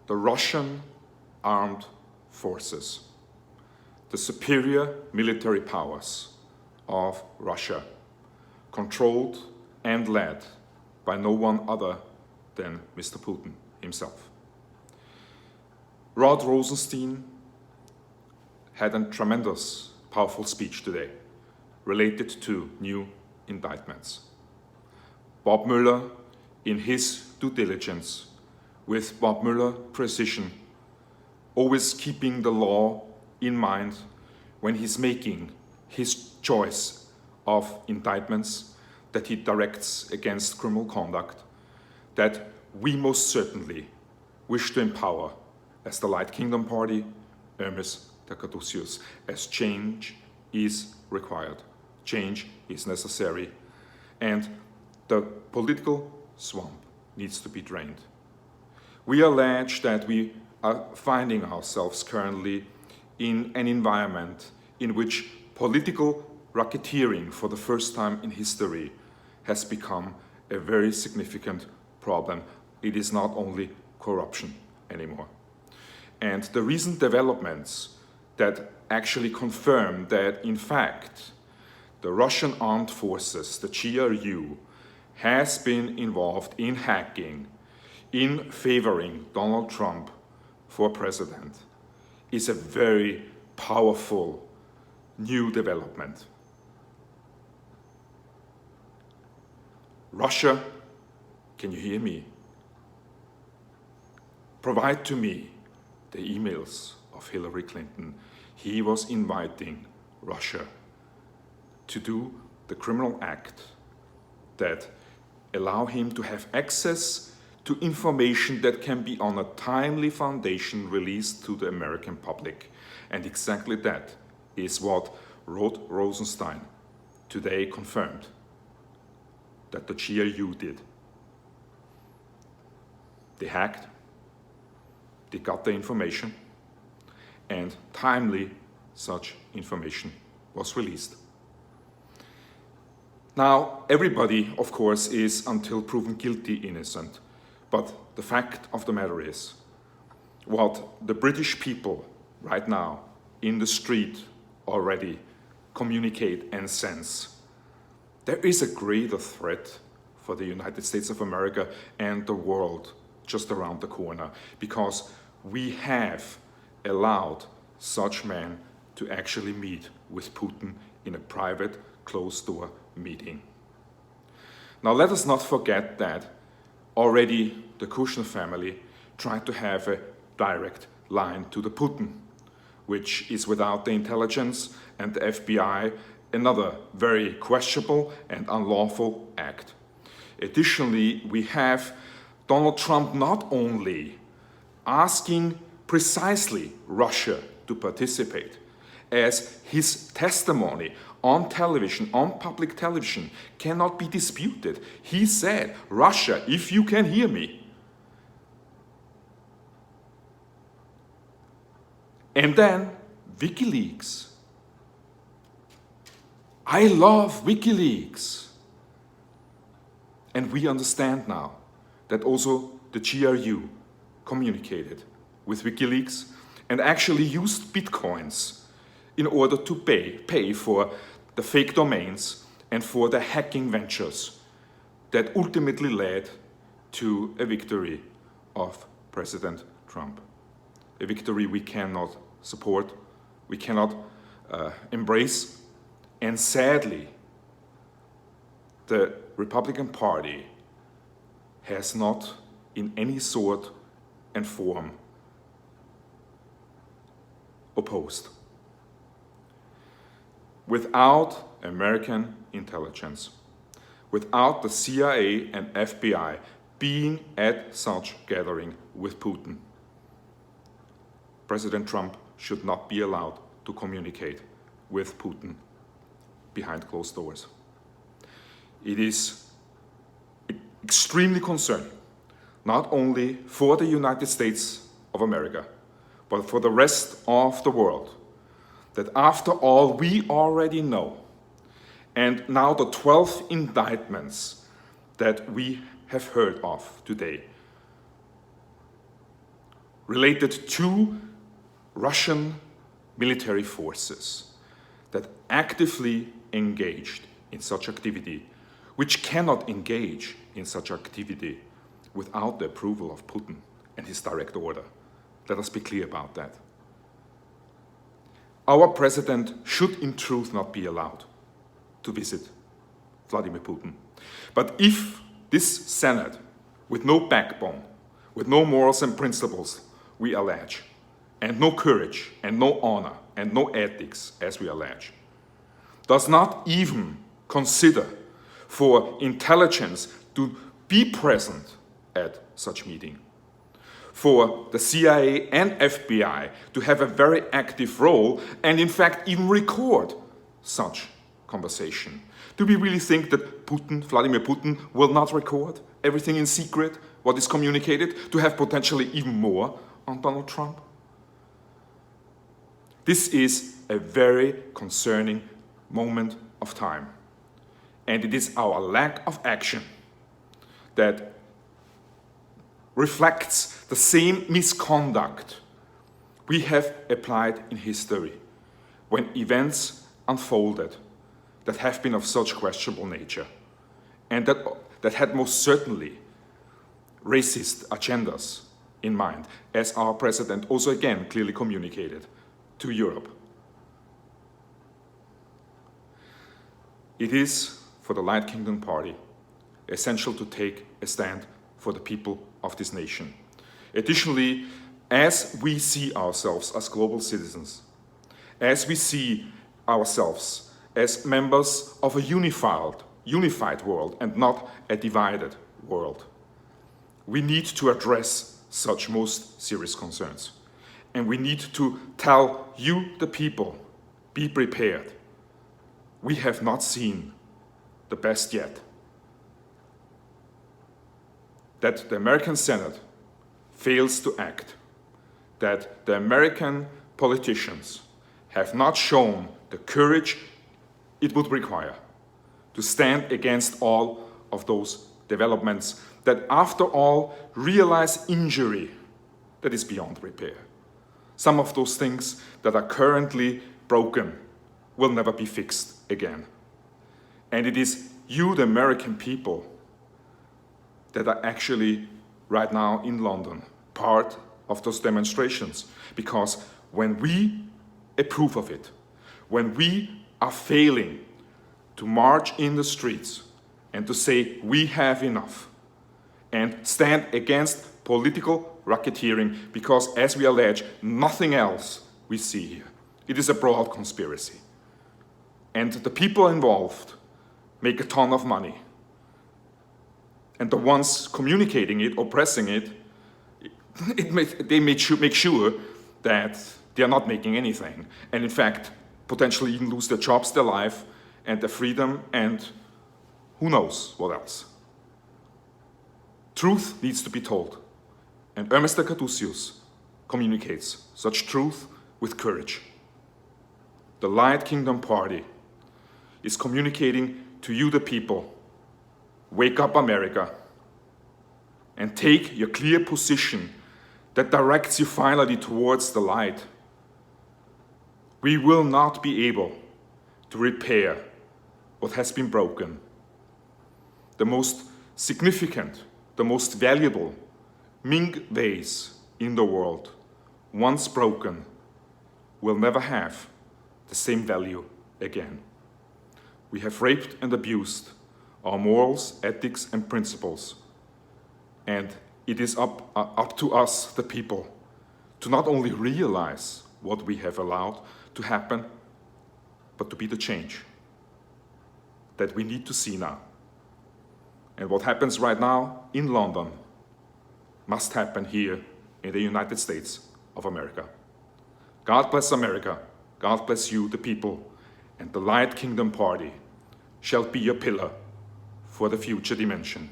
the Russian armed forces, the superior military powers of Russia, controlled and led by no one other than Mr. Putin himself. Rod Rosenstein had a tremendous, powerful speech today related to new indictments. Bob Mueller, in his due diligence, with Bob Mueller precision, always keeping the law in mind when he's making his choice of indictments that he directs against criminal conduct, that we most certainly wish to empower as the Light Kingdom Party, Hermes Takadusius, as change is required, change is necessary, and the political swamp needs to be drained. We allege that we are finding ourselves currently in an environment in which political racketeering for the first time in history has become a very significant problem. It is not only corruption anymore. And the recent developments that actually confirm that, in fact, the Russian armed forces, the GRU, has been involved in hacking, in favoring Donald Trump for president, is a very powerful new development. Russia, can you hear me? Provide to me the emails of Hillary Clinton. He was inviting Russia to do the criminal act that allow him to have access to information that can be on a timely foundation released to the American public. And exactly that is what Rod Rosenstein today confirmed that the GRU did. They hacked, they got the information, and timely such information was released. Now, everybody, of course, is, until proven guilty, innocent. But the fact of the matter is, what the British people right now in the street already communicate and sense, there is a greater threat for the United States of America and the world just around the corner, because we have allowed such men to actually meet with Putin in a private, closed-door meeting. Now, let us not forget that already the Kushner family tried to have a direct line to the Putin, which is, without the intelligence and the FBI, another very questionable and unlawful act. Additionally, we have Donald Trump not only asking precisely Russia to participate, as his testimony on television, on public television, cannot be disputed. He said, Russia, if you can hear me. And then WikiLeaks. I love WikiLeaks. And we understand now that also the GRU communicated with WikiLeaks and actually used bitcoins in order to pay for the fake domains and for the hacking ventures that ultimately led to a victory of President Trump. A victory we cannot support, we cannot embrace, and sadly, the Republican Party has not in any sort and form opposed. Without American intelligence, without the CIA and FBI being at such gathering with Putin, President Trump should not be allowed to communicate with Putin behind closed doors. It is extremely concerning, not only for the United States of America, but for the rest of the world, that after all we already know, and now the 12 indictments that we have heard of today, related to Russian military forces that actively engaged in such activity, which cannot engage in such activity without the approval of Putin and his direct order. Let us be clear about that. Our president should in truth not be allowed to visit Vladimir Putin. But if this Senate, with no backbone, with no morals and principles, we allege, and no courage, and no honor, and no ethics, as we allege, does not even consider for intelligence to be present at such meeting, for the CIA and FBI to have a very active role and in fact even record such conversation. Do we really think that Vladimir Putin will not record everything in secret, what is communicated, to have potentially even more on Donald Trump? This is a very concerning moment of time. And it is our lack of action that reflects the same misconduct we have applied in history when events unfolded that have been of such questionable nature and that had most certainly racist agendas in mind, as our president also again clearly communicated to Europe. It is, for the Light Kingdom Party, essential to take a stand for the people of this nation. Additionally, as we see ourselves as global citizens, as we see ourselves as members of a unified world and not a divided world, we need to address such most serious concerns. And we need to tell you, the people, be prepared. We have not seen the best yet. That the American Senate fails to act, that the American politicians have not shown the courage it would require to stand against all of those developments that, after all, realize injury that is beyond repair. Some of those things that are currently broken will never be fixed again. And it is you, the American people, that are actually right now in London part of those demonstrations. Because when we approve of it, when we are failing to march in the streets and to say we have enough and stand against political racketeering, because as we allege, nothing else we see here. It is a broad conspiracy. And the people involved make a ton of money. And the ones communicating it or pressing it, they make sure that they are not making anything. And in fact, potentially even lose their jobs, their life, and their freedom, and who knows what else. Truth needs to be told. And Hermes de Caduceus communicates such truth with courage. The Light Kingdom Party is communicating to you, the people, wake up, America, and take your clear position that directs you finally towards the light. We will not be able to repair what has been broken. The most significant, the most valuable Ming vase in the world, once broken, will never have the same value again. We have raped and abused our morals, ethics, and principles. And it is up to us, the people, to not only realize what we have allowed to happen, but to be the change that we need to see now. And what happens right now in London must happen here in the United States of America. God bless America. God bless you, the people, and the Light Kingdom Party shall be your pillar for the future dimension.